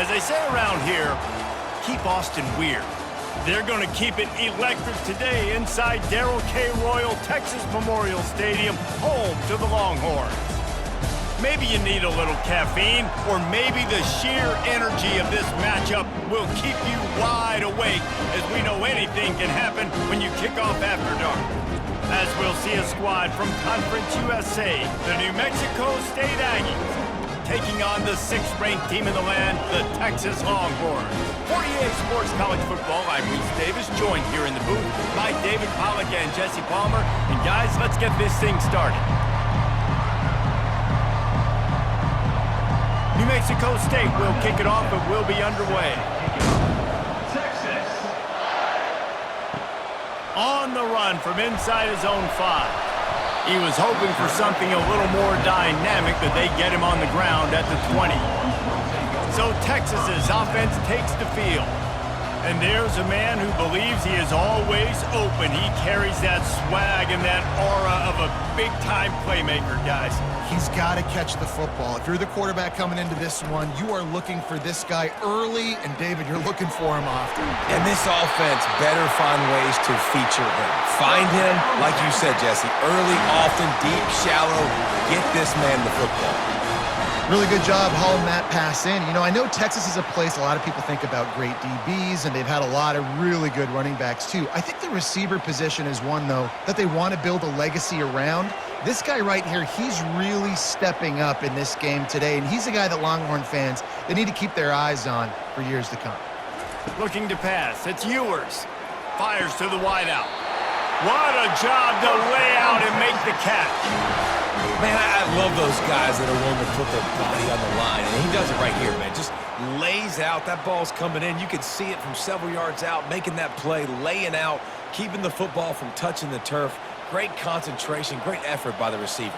As they say around here, keep Austin weird. They're going to keep it electric today inside Darrell K. Royal Texas Memorial Stadium, home to the Longhorns. Maybe you need a little caffeine, or maybe the sheer energy of this matchup will keep you wide awake, as we know anything can happen when you kick off after dark. As we'll see a squad from Conference USA, the New Mexico State Aggies, taking on the 6th-ranked team in the land, the Texas Longhorns. 48 Sports College Football, I'm Reese Davis, joined here in the booth by David Pollack and Jesse Palmer. And guys, let's get this thing started. New Mexico State will kick it off, but will be underway. Texas. On the run from inside his own 5. He was hoping for something a little more dynamic, that they get him on the ground at the 20. So Texas's offense takes the field. And there's a man who believes he is always open. He carries that swag and that aura of a big-time playmaker, guys. He's got to catch the football. If you're the quarterback coming into this one, you are looking for this guy early, and David, you're looking for him often. And this offense better find ways to feature him. Find him, like you said, Jesse, early, often, deep, shallow. Get this man the football. Really good job hauling that pass in. You know, I know Texas is a place a lot of people think about great DBs, and they've had a lot of really good running backs too. I think the receiver position is one, though, that they want to build a legacy around. This guy right here, he's really stepping up in this game today, and he's a guy that Longhorn fans, they need to keep their eyes on for years to come. Looking to pass. It's Ewers. Fires to the wideout. What a job to lay out and make the catch. Man, I love those guys that are willing to put their body on the line, and he does it right here, man. Just lays out. That ball's coming in. You can see it from several yards out, making that play, laying out, keeping the football from touching the turf. Great concentration, great effort by the receiver.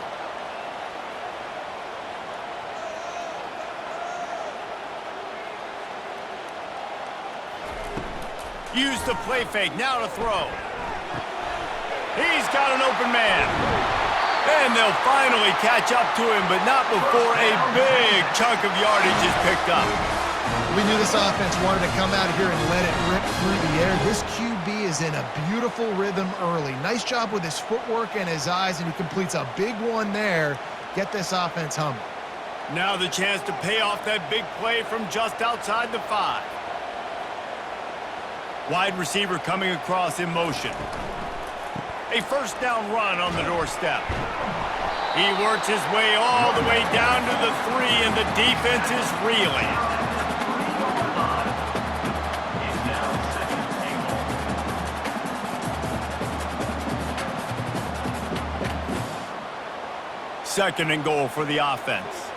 Use the play fake, now to throw. He's got an open man. And they'll finally catch up to him, but not before a big chunk of yardage is picked up. We knew this offense wanted to come out here and let it rip through the air. This QB is in a beautiful rhythm early. Nice job with his footwork and his eyes, and he completes a big one there. Get this offense humming. Now the chance to pay off that big play from just outside the 5. Wide receiver coming across in motion. A first down run on the doorstep. He works his way all the way down to the 3, and the defense is reeling. Second and goal for the offense.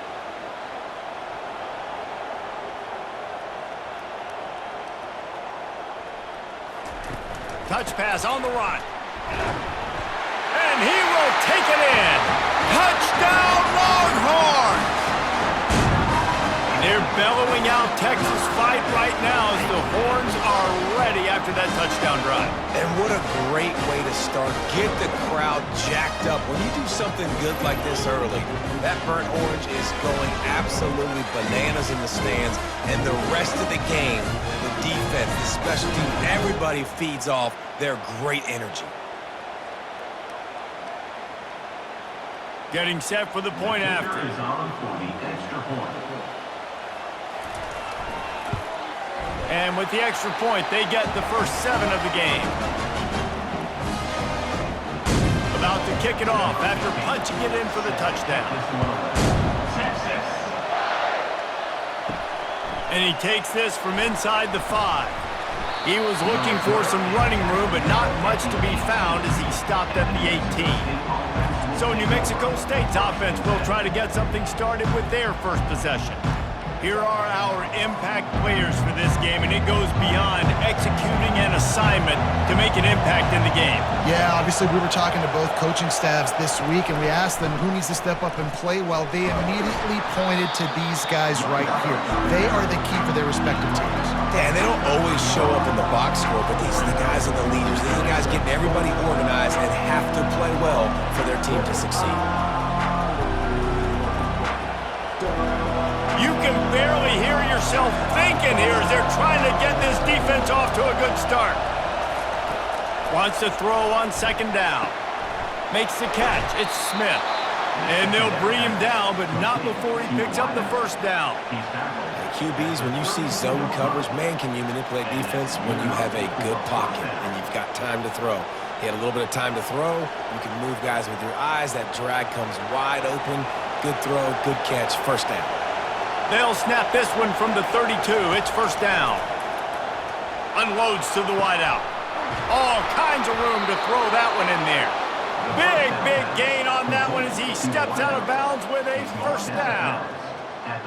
Touch pass on the run. And he will take it in. Touchdown, Longhorns! They're bellowing out Texas fight right now as the Horns are ready after that touchdown drive. And what a great way to start. Get the crowd jacked up. When you do something good like this early, that burnt orange is going absolutely bananas in the stands. And the rest of the game, the defense, the special team, everybody feeds off their great energy. Getting set for the point after. Is on for the extra point. And with the extra point, they get the first 7 of the game. About to kick it off after punching it in for the touchdown. Texas. And he takes this from inside the 5. He was looking for some running room, but not much to be found as he stopped at the 18. So New Mexico State's offense will try to get something started with their first possession. Here are our impact players for this game, and it goes beyond executing an assignment to make an impact in the game. Yeah, obviously we were talking to both coaching staffs this week, and we asked them who needs to step up and play well. They immediately pointed to these guys right here. They are the key for their respective teams. Yeah, and they don't always show up in the box score, but these are the guys and the leaders. These are the guys getting everybody organized and have to play well for their team to succeed. You can barely hear yourself thinking here as they're trying to get this defense off to a good start. Wants to throw on second down. Makes the catch. It's Smith. And they'll bring him down, but not before he picks up the first down. QBs, when you see zone coverage, man, can you manipulate defense when you have a good pocket and you've got time to throw. He had a little bit of time to throw. You can move guys with your eyes. That drag comes wide open. Good throw, good catch, first down. They'll snap this one from the 32. It's first down. Unloads to the wideout. All kinds of room to throw that one in there. Big gain on that one as he steps out of bounds with a first down.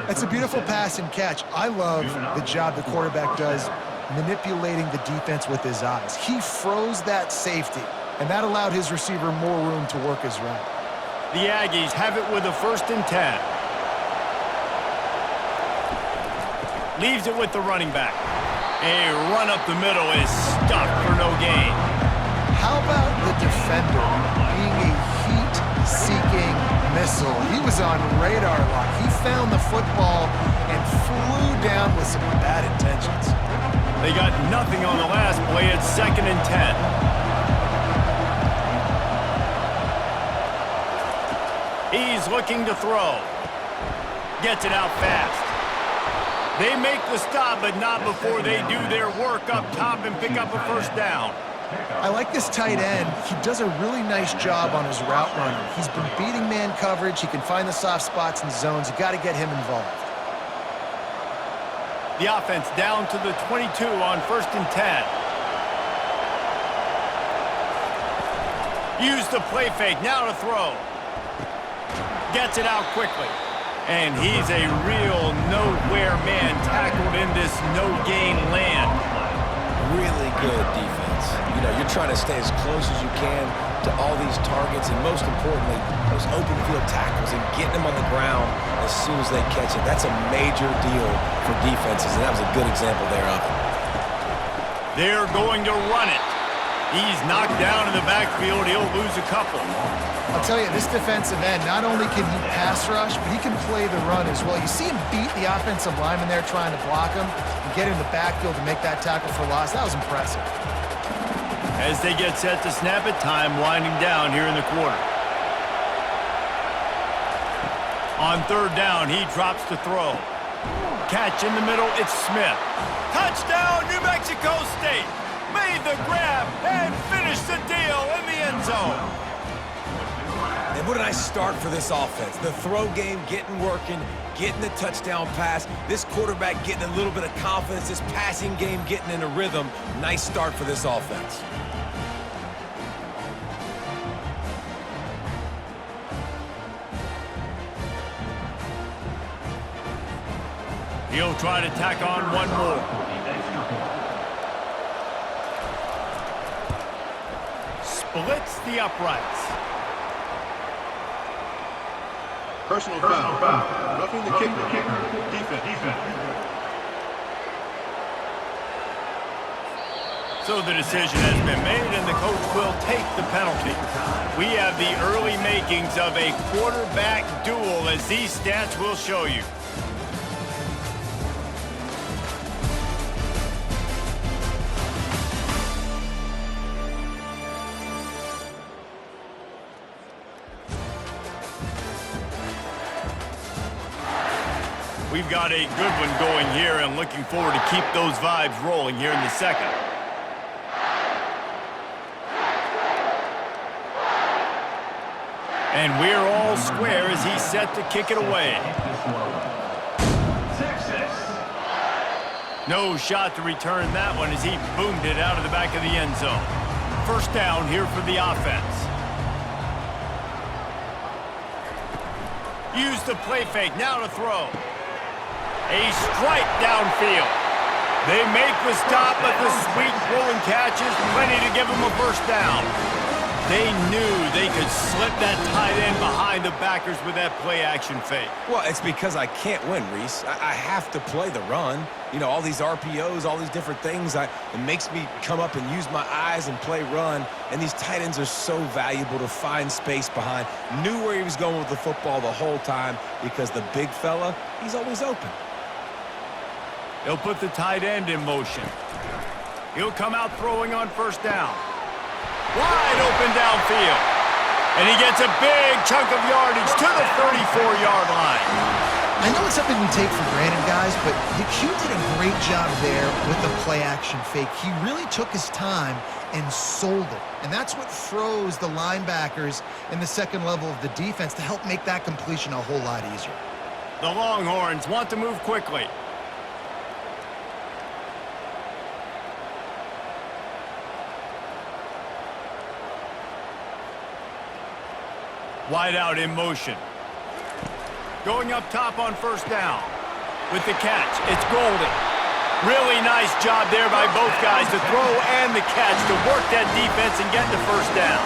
That's a beautiful pass and catch. I love the job the quarterback does manipulating the defense with his eyes. He froze that safety, and that allowed his receiver more room to work his route. The Aggies have it with a 1st and 10. Leaves it with the running back. A run up the middle is stuffed for no gain. How about the defender being a heat-seeking missile? He was on radar lock. He found the football and flew down with some bad intentions. They got nothing on the last play. It's 2nd and 10. He's looking to throw. Gets it out fast. They make the stop, but not before they do their work up top and pick up a first down. I like this tight end. He does a really nice job on his route running. He's been beating man coverage. He can find the soft spots and zones. You got to get him involved. The offense down to the 22 on 1st and 10. Use the play fake. Now to throw. Gets it out quickly. And he's a real nowhere man tackled in this no-gain land. Really good defense. You know, you're trying to stay as close as you can to all these targets, and most importantly, those open field tackles and getting them on the ground as soon as they catch it. That's a major deal for defenses, and that was a good example there of it. They're going to run it. He's knocked down in the backfield. He'll lose a couple. I'll tell you, this defensive end, not only can he pass rush, but he can play the run as well. You see him beat the offensive lineman there trying to block him and get in the backfield to make that tackle for loss. That was impressive. As they get set to snap it, time winding down here in the quarter. On 3rd down, he drops to throw. Catch in the middle, it's Smith. Touchdown, New Mexico State! Made the grab and finished the deal in the end zone. And what a nice start for this offense. The throw game getting working, getting the touchdown pass. This quarterback getting a little bit of confidence. This passing game getting in a rhythm. Nice start for this offense. He'll try to tack on one more. Splits the uprights. Personal foul. Roughing the kicker. Defense. So the decision has been made, and the coach will take the penalty. We have the early makings of a quarterback duel, as these stats will show you. We've got a good one going here, and looking forward to keep those vibes rolling here in the second. And we're all square as he's set to kick it away. No shot to return that one as he boomed it out of the back of the end zone. First down here for the offense. Use the play fake, now to throw. A strike downfield. They make the stop, but the sweet rolling catch is plenty to give them a first down. They knew they could slip that tight end behind the backers with that play-action fake. Well, it's because I can't win, Reese. I have to play the run. You know, all these RPOs, all these different things, it makes me come up and use my eyes and play run. And these tight ends are so valuable to find space behind. Knew where he was going with the football the whole time because the big fella, he's always open. He'll put the tight end in motion. He'll come out throwing on first down. Wide open downfield. And he gets a big chunk of yardage to the 34-yard line. I know it's something we take for granted, guys, but the Q did a great job there with the play-action fake. He really took his time and sold it. And that's what froze the linebackers in the second level of the defense to help make that completion a whole lot easier. The Longhorns want to move quickly. Wide out in motion. Going up top on first down. With the catch, it's Golden. Really nice job there by both guys to throw and the catch to work that defense and get the first down.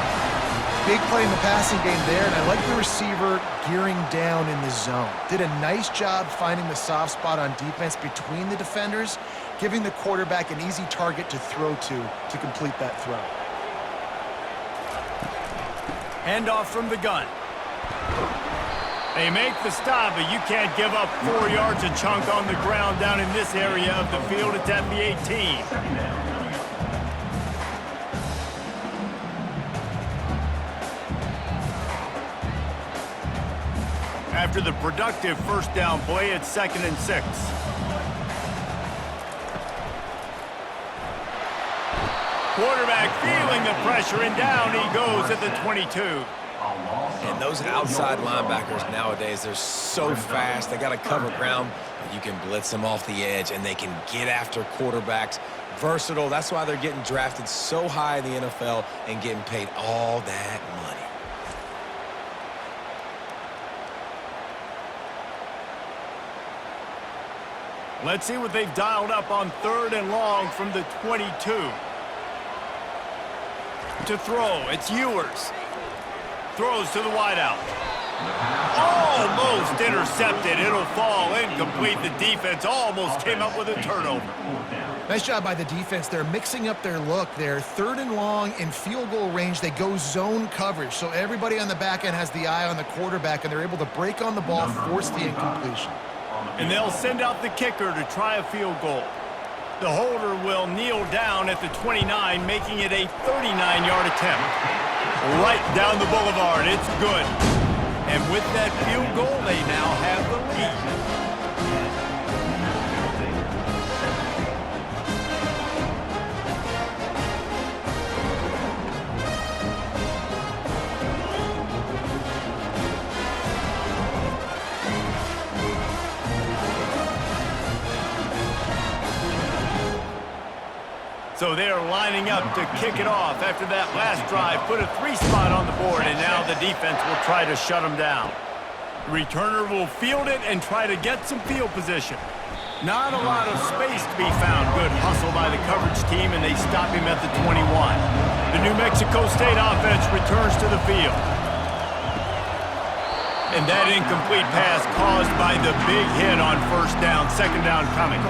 Big play in the passing game there, and I like the receiver gearing down in the zone. Did a nice job finding the soft spot on defense between the defenders, giving the quarterback an easy target to throw to complete that throw. Handoff from the gun. They make the stop, but you can't give up 4 yards a chunk on the ground down in this area of the field. It's at the 18. After the productive first down play, it's 2nd and 6. Quarterback feeling the pressure, and down he goes at the 22. And those outside linebackers nowadays, they're so fast. They got to cover ground, but you can blitz them off the edge, and they can get after quarterbacks. Versatile. That's why they're getting drafted so high in the NFL and getting paid all that money. Let's see what they've dialed up on 3rd and long from the 22. To throw, it's Ewers. Throws to the wideout. Almost intercepted. It'll fall incomplete. The defense almost came up with a turnover. Nice job by the defense. They're mixing up their look. They're 3rd and long in field goal range. They go zone coverage, so everybody on the back end has the eye on the quarterback, and they're able to break on the ball, force the incompletion. And they'll send out the kicker to try a field goal. The holder will kneel down at the 29, making it a 39-yard attempt. Right down the boulevard. It's good. And with that field goal, they now have the lead. So they're lining up to kick it off after that last drive. Put a 3-spot on the board, and now the defense will try to shut them down. The returner will field it and try to get some field position. Not a lot of space to be found. Good hustle by the coverage team, and they stop him at the 21. The New Mexico State offense returns to the field. And that incomplete pass caused by the big hit on first down. 2nd down coming.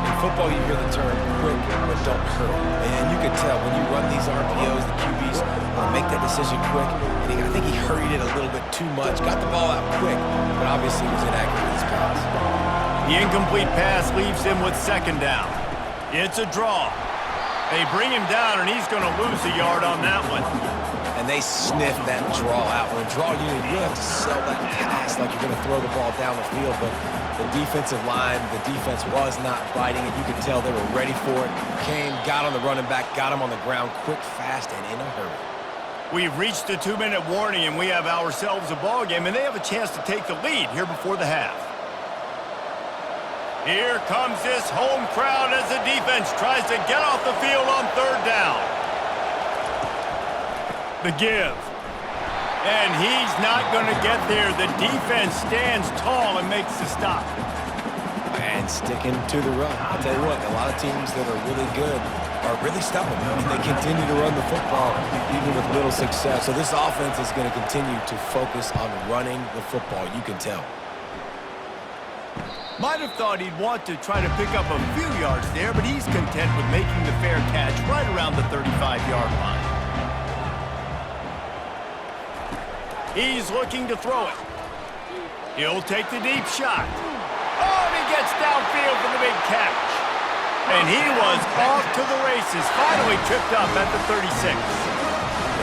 In football, you hear the term quick, but don't hurry. And you can tell when you run these RPOs, the QBs make that decision quick. And I think he hurried it a little bit too much, got the ball out quick, but obviously was inaccurate in his pass. The incomplete pass leaves him with 2nd down. It's a draw. They bring him down, and he's going to lose a yard on that one. And they sniff that draw out. When a draw unit, you have to sell that pass like you're going to throw the ball down the field, but the defensive line, the defense was not biting it. You could tell they were ready for it. Came, got on the running back, got him on the ground quick, fast, and in a hurry. We've reached the 2-minute warning, and we have ourselves a ball game, and they have a chance to take the lead here before the half. Here comes this home crowd as the defense tries to get off the field on 3rd down. The give. And he's not going to get there. The defense stands tall and makes the stop. And sticking to the run. I'll tell you what, a lot of teams that are really good are really stubborn, and they continue to run the football even with little success. So this offense is going to continue to focus on running the football. You can tell. Might have thought he'd want to try to pick up a few yards there, but he's content with making the fair catch right around the 35-yard line. He's looking to throw it. He'll take the deep shot. Oh, and he gets downfield for the big catch. And he was off to the races, finally tripped up at the 36.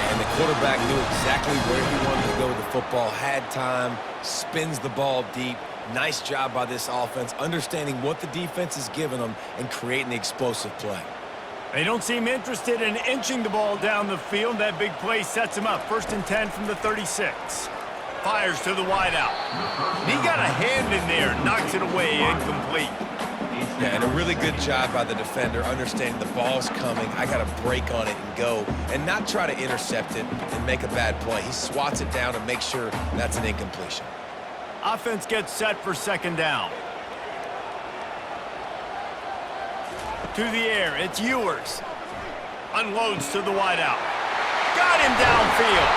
And the quarterback knew exactly where he wanted to go with the football, had time, spins the ball deep. Nice job by this offense, understanding what the defense is giving them and creating the explosive play. They don't seem interested in inching the ball down the field. That big play sets him up. 1st and 10 from the 36. Fires to the wideout. He got a hand in there, knocks it away, incomplete. Yeah, and a really good job by the defender, understanding the ball's coming. I got to break on it and go, and not try to intercept it and make a bad play. He swats it down and makes sure that's an incompletion. Offense gets set for 2nd down. To the air, it's Ewers. Unloads to the wideout. Got him downfield.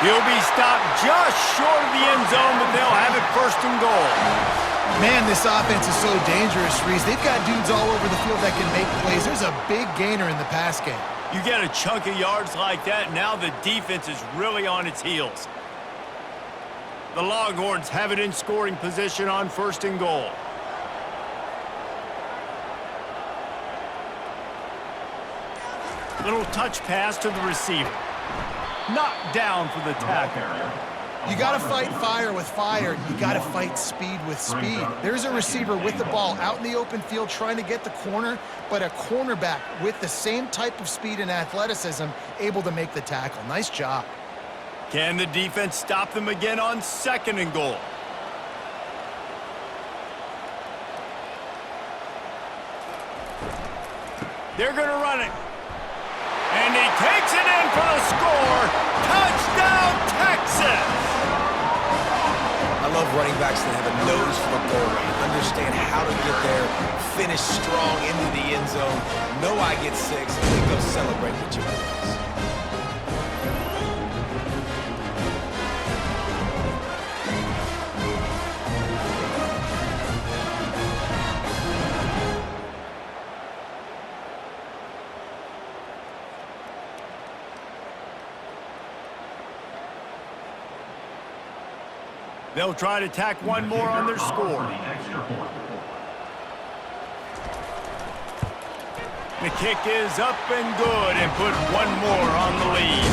He'll be stopped just short of the end zone, but they'll have it 1st and goal. Man, this offense is so dangerous, Reese. They've got dudes all over the field that can make plays. There's a big gainer in the pass game. You get a chunk of yards like that, now the defense is really on its heels. The Longhorns have it in scoring position on 1st and goal. Little touch pass to the receiver. Knocked down for the tackle. You got to fight fire with fire. You got to fight speed with speed. There's a receiver with the ball out in the open field trying to get the corner, but a cornerback with the same type of speed and athleticism able to make the tackle. Nice job. Can the defense stop them again on 2nd and goal? They're going to run it. And he takes it in for the score. Touchdown, Texas! I love running backs that have a nose for the goal line, understand how to get there, finish strong into the end zone, know I get 6, and then go celebrate with your boys. They'll try to tack one more on their score. The kick is up and good and put one more on the lead.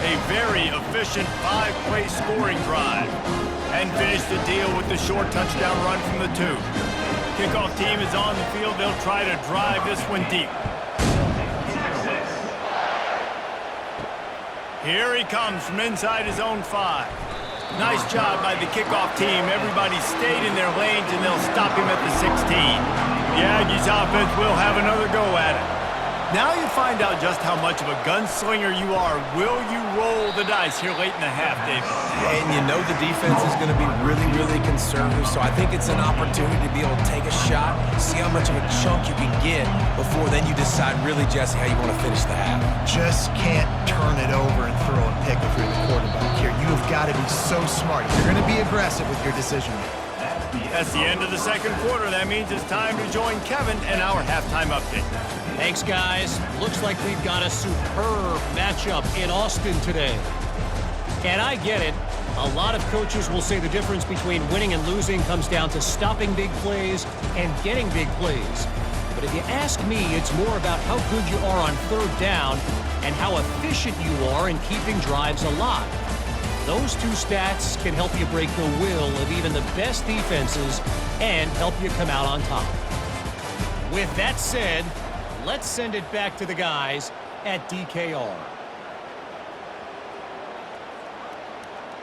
A very efficient 5-play scoring drive. And finish the deal with the short touchdown run from the 2. Kickoff team is on the field. They'll try to drive this one deep. Here he comes from inside his own 5. Nice job by the kickoff team. Everybody stayed in their lanes, and they'll stop him at the 16. The Aggies offense will have another go at it. Now you find out just how much of a gunslinger you are. Will you roll the dice here late in the half, David? And you know the defense is going to be really, really conservative, so I think it's an opportunity to be able to take a shot, see how much of a chunk you can get before then you decide really, Jesse, how you want to finish the half. Just can't turn it over and throw a pick if you're the quarterback here. You have got to be so smart. If you're going to be aggressive with your decision making. That's the end of the 2nd quarter. That means it's time to join Kevin in our halftime update. Thanks, guys. Looks like we've got a superb matchup in Austin today. And I get it. A lot of coaches will say the difference between winning and losing comes down to stopping big plays and getting big plays. But if you ask me, it's more about how good you are on 3rd down and how efficient you are in keeping drives alive. Those 2 stats can help you break the will of even the best defenses and help you come out on top. With that said, let's send it back to the guys at DKR.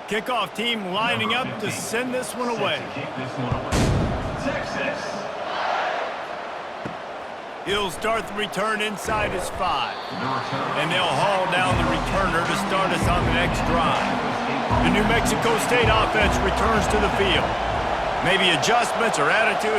Kickoff team lining up to send this one away. Texas. He'll start the return inside his 5. And they'll haul down the returner to start us on the next drive. The New Mexico State offense returns to the field. Maybe adjustments or attitude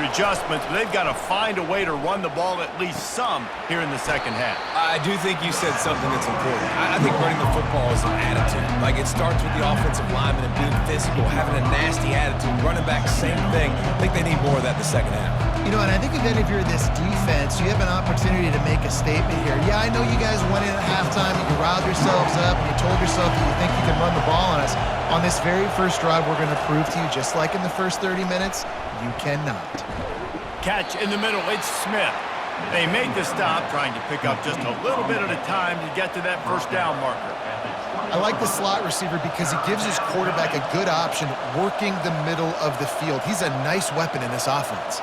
adjustments, but they've got to find a way to run the ball at least some here in the 2nd half. I do think you said something that's important. I think running the football is an attitude. Like, it starts with the offensive lineman and being physical, having a nasty attitude. Running back, same thing. I think they need more of that in the 2nd half. You know, and I think if any of you are this defense, you have an opportunity to make a statement here. Yeah, I know you guys went in at halftime and you riled yourselves up and you told yourself that you think you can run the ball on us. On this very first drive, we're going to prove to you, just like in the first 30 minutes, You cannot. Catch in the middle. It's Smith. They made the stop, trying to pick up just a little bit at a time to get to that first down marker. I like the slot receiver because he gives his quarterback a good option working the middle of the field. He's a nice weapon in this offense.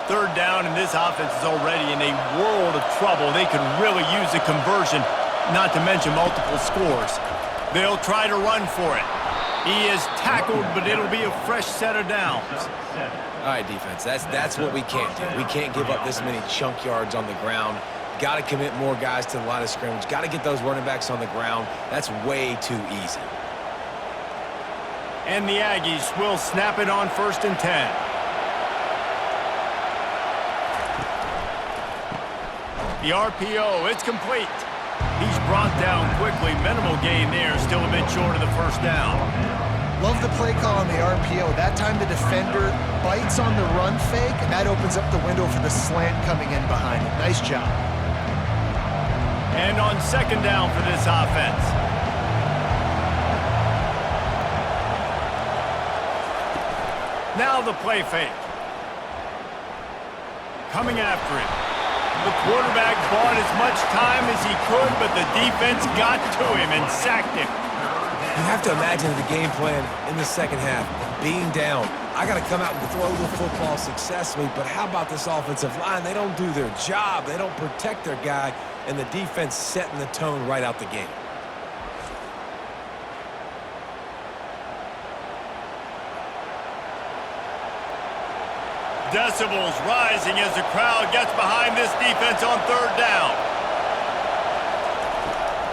Third down, and this offense is already in a world of trouble. They could really use a conversion, not to mention multiple scores. They'll try to run for it. He is tackled, but it'll be a fresh set of downs. All right, defense, that's what we can't do. We can't give up this many chunk yards on the ground. Got to commit more guys to the line of scrimmage. Got to get those running backs on the ground. That's way too easy. And the Aggies will snap it on 1st and 10. The RPO, it's complete. He's brought down quickly. Minimal gain there, still a bit short of the first down. Love the play call on the RPO. That time the defender bites on the run fake, and that opens up the window for the slant coming in behind it. Nice job. And on 2nd down for this offense. Now the play fake. Coming after him. The quarterback bought as much time as he could, but the defense got to him and sacked him. You have to imagine the game plan in the second half. Being down, I got to come out and throw the football successfully, but how about this offensive line? They don't do their job. They don't protect their guy, and the defense setting the tone right out the gate. Decibels rising as the crowd gets behind this defense on 3rd down.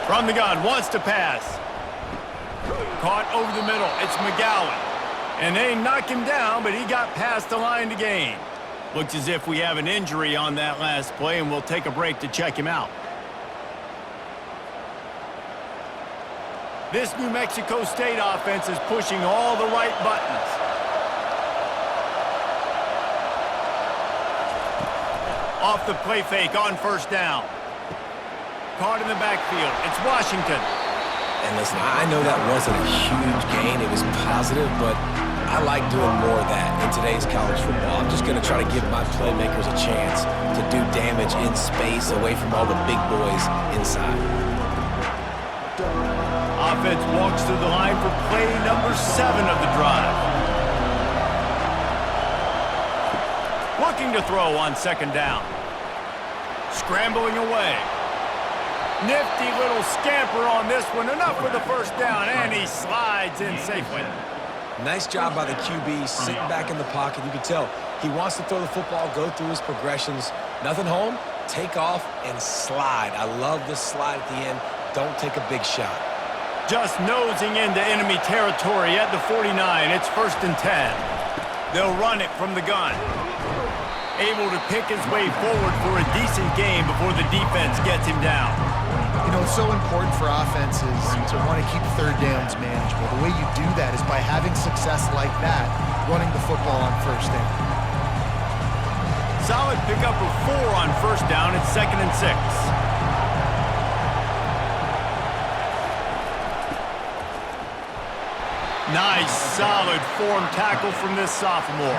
From the gun, wants to pass. Caught over the middle. It's McGowan. And they knock him down, but he got past the line to gain. Looks as if we have an injury on that last play, and we'll take a break to check him out. This New Mexico State offense is pushing all the right buttons. Off the play fake on 1st down. Caught in the backfield. It's Washington. And listen, I know that wasn't a huge gain. It was positive, but I like doing more of that in today's college football. I'm just going to try to give my playmakers a chance to do damage in space away from all the big boys inside. Offense walks through the line for play number 7 of the drive. Looking to throw on 2nd down. Scrambling away. Nifty little scamper on this one. Enough for the first down, and he slides in safely. Nice job by the QB, sitting back in the pocket. You can tell he wants to throw the football, go through his progressions. Nothing home, take off, and slide. I love the slide at the end. Don't take a big shot. Just nosing into enemy territory at the 49. It's 1st and 10. They'll run it from the gun. Able to pick his way forward for a decent game before the defense gets him down. You know, it's so important for offenses to want to keep 3rd downs manageable. The way you do that is by having success like that, running the football on 1st down. Solid pickup of 4 on 1st down. It's 2nd and 6. Nice, solid form tackle from this sophomore.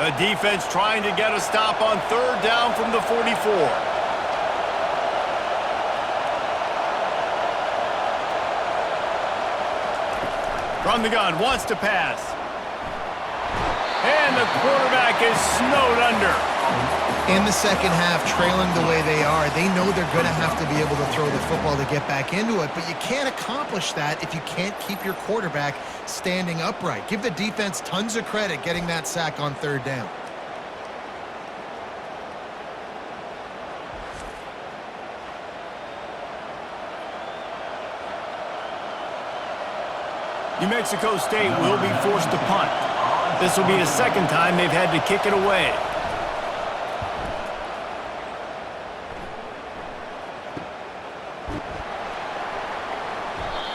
A defense trying to get a stop on 3rd down from the 44. From the gun, wants to pass. And the quarterback is snowed under. In the second half, trailing the way they are, they know they're going to have to be able to throw the football to get back into it, but you can't accomplish that if you can't keep your quarterback standing upright. Give the defense tons of credit getting that sack on 3rd down. New Mexico State will be forced to punt. This will be the 2nd time they've had to kick it away.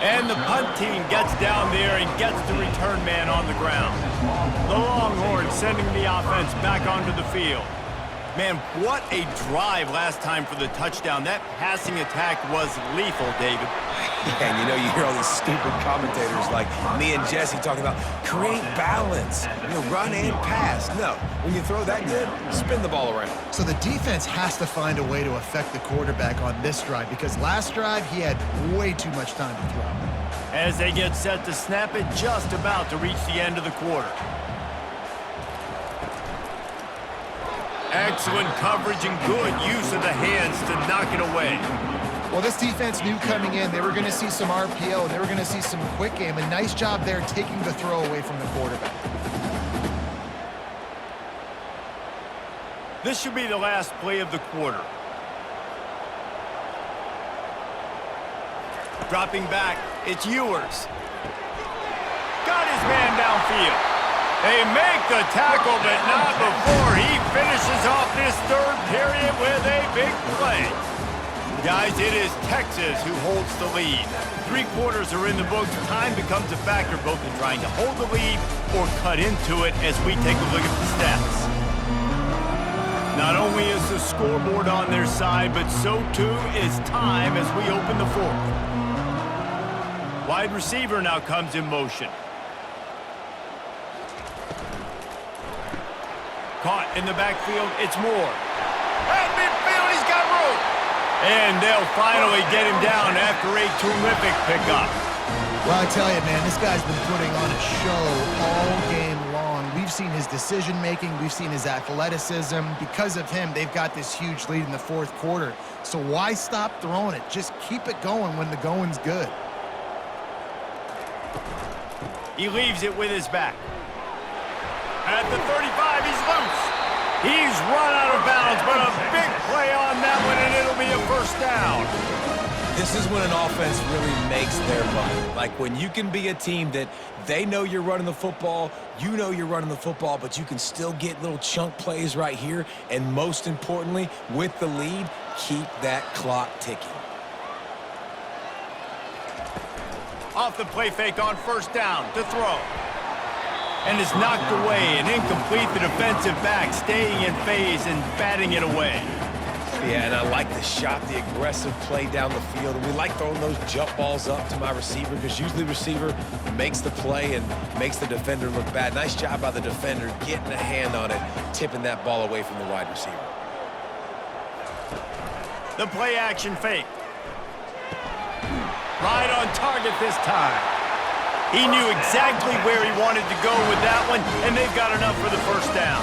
And the punt team gets down there and gets the return man on the ground. The Longhorns sending the offense back onto the field. Man, what a drive last time for the touchdown. That passing attack was lethal, David. Yeah, and you hear all these stupid commentators like me and Jesse talking about create balance, run and pass. No, when you throw that good, spin the ball around. So the defense has to find a way to affect the quarterback on this drive because last drive he had way too much time to throw. As they get set to snap it, just about to reach the end of the quarter. Excellent coverage and good use of the hands to knock it away. Well, this defense knew coming in they were going to see some RPO and they were going to see some quick game. A nice job there taking the throw away from the quarterback. This should be the last play of the quarter. Dropping back, it's Ewers. Got his man downfield. They make the tackle, but not before he finishes off this third period with a big play. Guys, it is Texas who holds the lead. 3 quarters are in the books. Time becomes a factor both in trying to hold the lead or cut into it as we take a look at the stats. Not only is the scoreboard on their side, but so too is time as we open the fourth. Wide receiver now comes in motion. Caught in the backfield, it's Moore. At midfield, he's got room. And they'll finally get him down after a terrific pickup. Well, I tell you, man, this guy's been putting on a show all game long. We've seen his decision-making. We've seen his athleticism. Because of him, they've got this huge lead in the fourth quarter. So why stop throwing it? Just keep it going when the going's good. He leaves it with his back. At the 35, he's loose. He's run out of bounds, but a big play on that one, and it'll be a first down. This is when an offense really makes their money. Like when you can be a team that they know you're running the football, you know you're running the football, but you can still get little chunk plays right here, and most importantly, with the lead, keep that clock ticking. Off the play fake on first down to throw. And is knocked away and incomplete. The defensive back staying in phase and batting it away. Yeah, and I like the shot, the aggressive play down the field. And we like throwing those jump balls up to my receiver because usually the receiver makes the play and makes the defender look bad. Nice job by the defender getting a hand on it, tipping that ball away from the wide receiver. The play action fake. Right on target this time. He knew exactly where he wanted to go with that one, and they've got enough for the first down.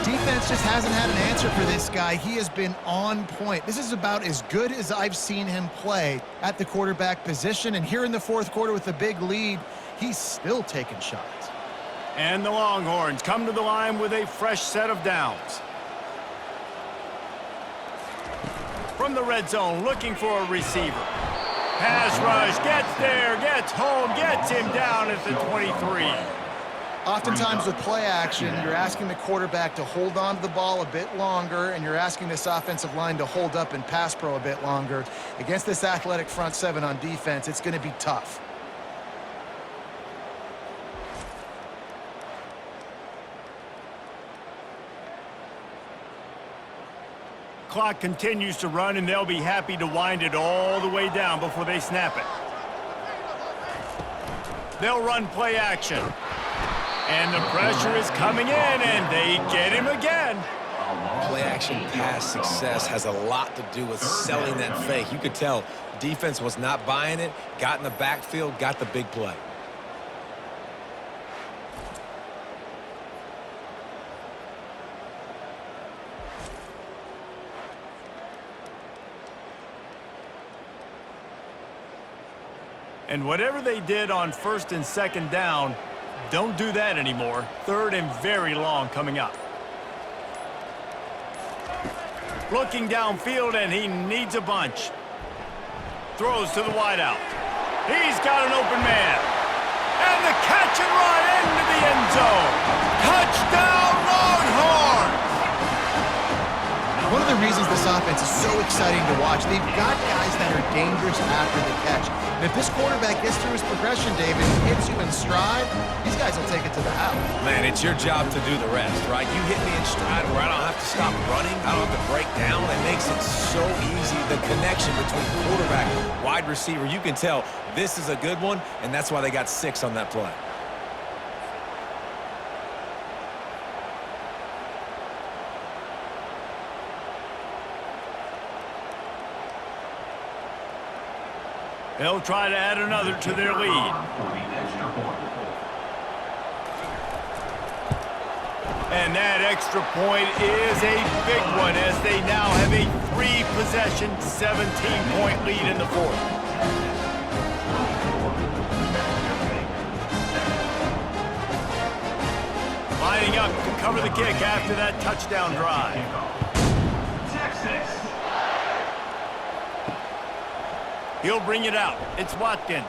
Defense just hasn't had an answer for this guy. He has been on point. This is about as good as I've seen him play at the quarterback position, and here in the fourth quarter with a big lead, he's still taking shots. And the Longhorns come to the line with a fresh set of downs. From the red zone, looking for a receiver. Pass rush, gets there, gets home, gets him down at the 23. Oftentimes with play action, you're asking the quarterback to hold on to the ball a bit longer, and you're asking this offensive line to hold up and pass pro a bit longer. Against this athletic front seven on defense, it's going to be tough. Clock continues to run, and they'll be happy to wind it all the way down before they snap it. They'll run play action. And the pressure is coming in, and they get him again. Play action pass success has a lot to do with selling that fake. You could tell defense was not buying it, got in the backfield, got the big play. And whatever they did on first and second down, don't do that anymore. Third and very long coming up. Looking downfield, and he needs a bunch. Throws to the wideout. He's got an open man. And the catch and run into the end zone. Touchdown, Longhorns! One of of the reasons this offense is so exciting to watch. They've got guys that are dangerous after the catch. And if this quarterback gets through his progression, David, and hits you in stride, these guys will take it to the house. Man, it's your job to do the rest, right? You hit me in stride where I don't have to stop running. I don't have to break down. It makes it so easy. The connection between quarterback and wide receiver, you can tell this is a good one, and that's why they got 6 on that play. They'll try to add another to their lead. For the extra point. And that extra point is a big one as they now have a 3-possession, 17-point lead in the fourth. Lining up to cover the kick after that touchdown drive. Texas. He'll bring it out. It's Watkins.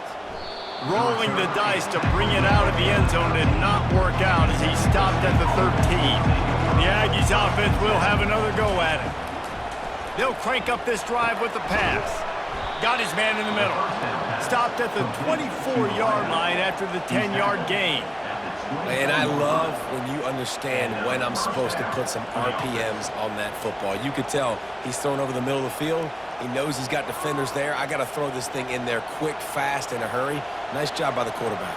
Rolling the dice to bring it out of the end zone did not work out as he stopped at the 13. The Aggies offense will have another go at it. They'll crank up this drive with the pass. Got his man in the middle. Stopped at the 24-yard line after the 10-yard gain. And I love when you understand when I'm supposed to put some RPMs on that football. You could tell he's thrown over the middle of the field. He knows he's got defenders there. I got to throw this thing in there quick, fast, in a hurry. Nice job by the quarterback.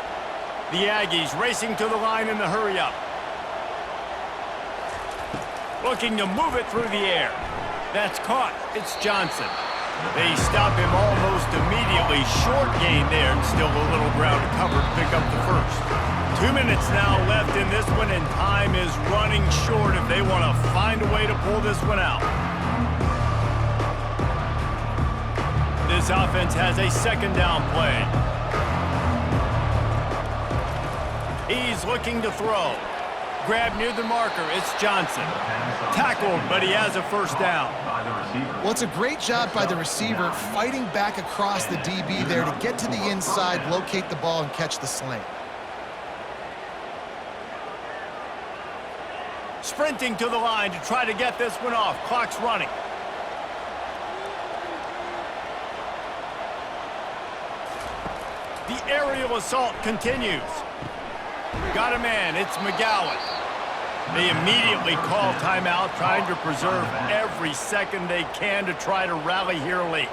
The Aggies racing to the line in the hurry-up. Looking to move it through the air. That's caught. It's Johnson. They stop him almost immediately. Short gain there, and still a little ground to cover to pick up the first. 2 minutes now left in this one, and time is running short if they want to find a way to pull this one out. This offense has a second down play. He's looking to throw. Grab near the marker. It's Johnson. Tackled, but he has a first down. Well, it's a great job by the receiver fighting back across the DB there to get to the inside, locate the ball, and catch the slant. Sprinting to the line to try to get this one off. Clock's running. The aerial assault continues. Got a man. It's McGowan. They immediately call timeout, trying to preserve every second they can to try to rally here late.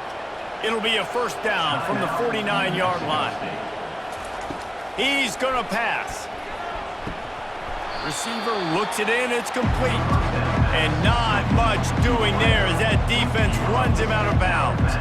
It'll be a first down from the 49-yard line. He's going to pass. Receiver looks it in. It's complete. And not much doing there as that defense runs him out of bounds.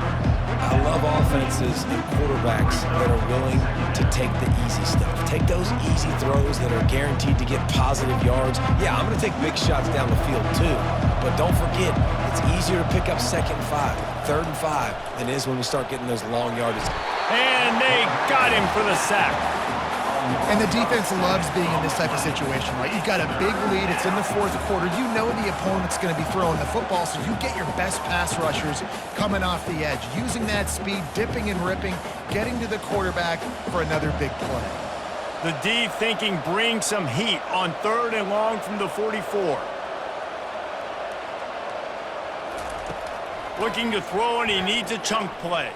I love offenses and quarterbacks that are willing to take the easy stuff. Take those easy throws that are guaranteed to get positive yards. Yeah, I'm going to take big shots down the field too. But don't forget, it's easier to pick up 2nd and 5, 3rd and 5 than it is when we start getting those long yardage. And they got him for the sack. And the defense loves being in this type of situation, right? You've got a big lead. It's in the fourth quarter. You know the opponent's going to be throwing the football, so you get your best pass rushers coming off the edge, using that speed, dipping and ripping, getting to the quarterback for another big play. The D thinking bring some heat on 3rd and long from the 44. Looking to throw, and he needs a chunk play.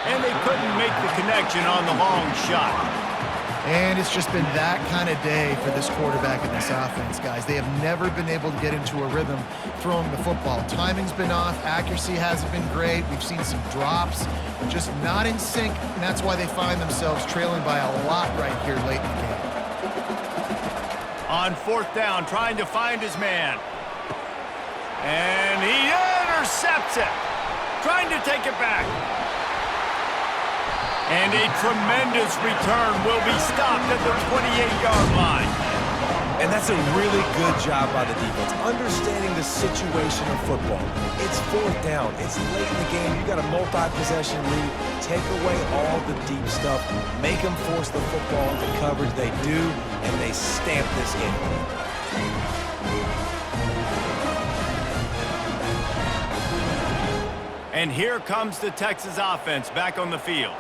And they couldn't make the connection on the long shot. And it's just been that kind of day for this quarterback and this offense, guys. They have never been able to get into a rhythm throwing the football. Timing's been off. Accuracy hasn't been great. We've seen some drops, just not in sync, and that's why they find themselves trailing by a lot right here late in the game. On 4th down, trying to find his man. And he intercepts it. Trying to take it back. And a tremendous return will be stopped at the 28-yard line. And that's a really good job by the defense, understanding the situation of football. It's 4th down. It's late in the game. You got a multi-possession lead. Take away all the deep stuff. Make them force the football into coverage. They do, and they stamp this game. And here comes the Texas offense back on the field.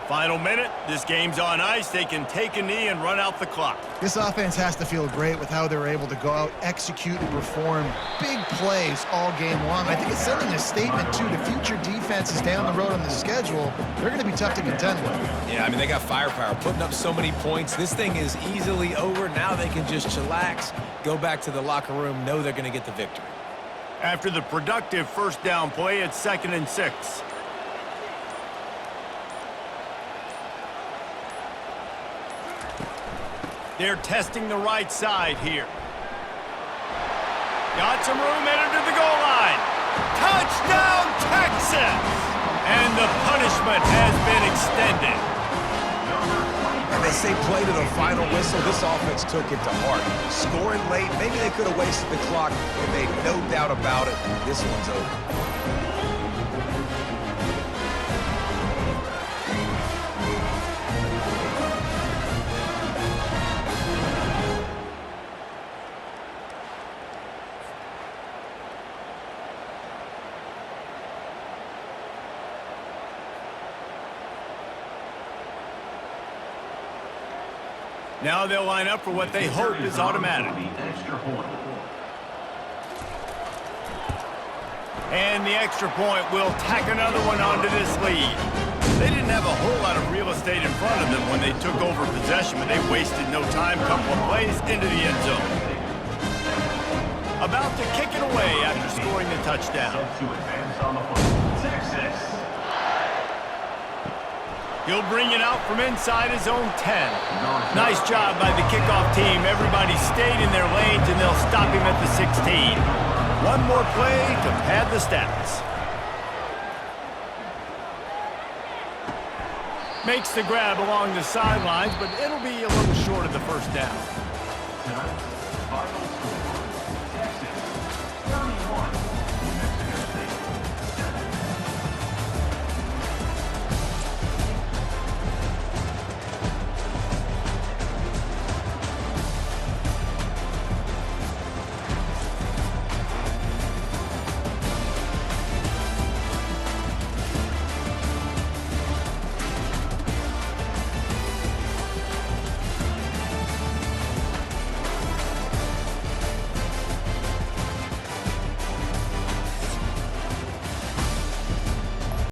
Final minute, this game's on ice. They can take a knee and run out the clock. This offense has to feel great with how they're able to go out, execute, and perform big plays all game long. I think it's sending a statement, too, to future defenses down the road on the schedule. They're going to be tough to contend with. Yeah, I mean, they got firepower, putting up so many points. This thing is easily over. Now they can just chillax, go back to the locker room, know they're going to get the victory. After the productive first down play, it's 2nd and 6. They're testing the right side here. Got some room headed to the goal line. Touchdown, Texas! And the punishment has been extended. And they say play to the final whistle. This offense took it to heart. Scoring late, maybe they could have wasted the clock. They made no doubt about it. This one's over. Now they'll line up for what they hope is automatic. Extra point. And the extra point will tack another one onto this lead. They didn't have a whole lot of real estate in front of them when they took over possession, but they wasted no time. Couple of plays into the end zone. About to kick it away after scoring the touchdown. To advance on the foot. Texas. He'll bring it out from inside his own 10. Nice job by the kickoff team. Everybody stayed in their lanes, and they'll stop him at the 16. One more play to pad the stats. Makes the grab along the sidelines, but it'll be a little short of the first down. Tonight's final score.